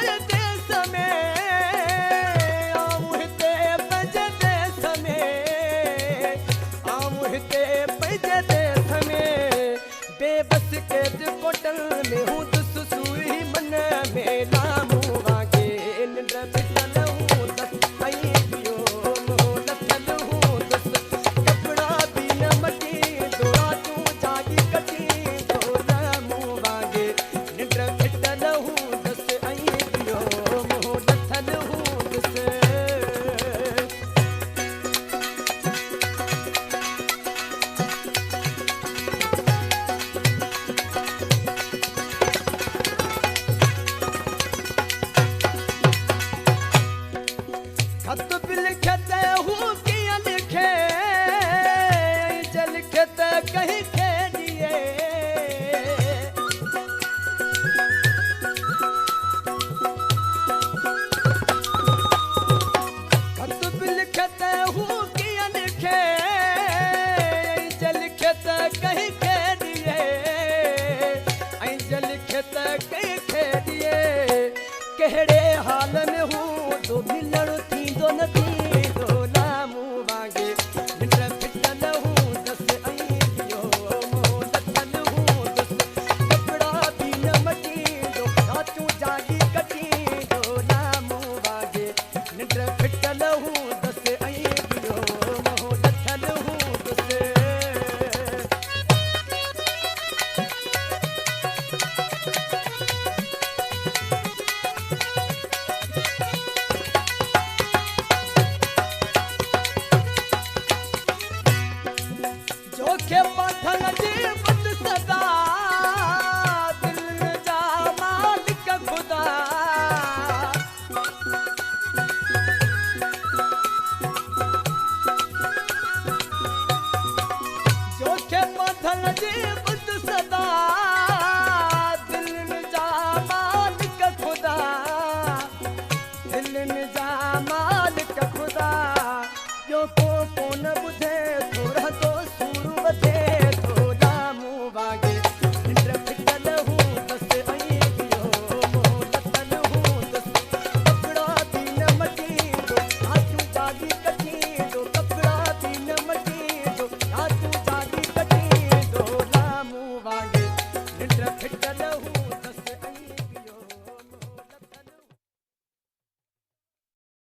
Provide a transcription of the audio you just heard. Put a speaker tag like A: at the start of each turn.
A: परदेस में आऊं हिते पंहिंजे देस में आऊं हिते पंहिंजे देस में बेबस कैद कोटल में हूं दुस सुई मन में लामू वागे निंड फिटल हूं दस आई पियो मोह नथल हूं दस कपड़ा भी न मटी दोड़ा तू जागी कटी तो लामू वागे निंड फिटल हूं दस आई पियो मोह नथल हूं दस खत भी लिखते हूँ किया लिखे जल खेत कहीं खेलिए खत भी लिखते हूँ किया लिखे जल खेत कहीं खेलिए जल खेत कहीं खेलिए कहड़े हाल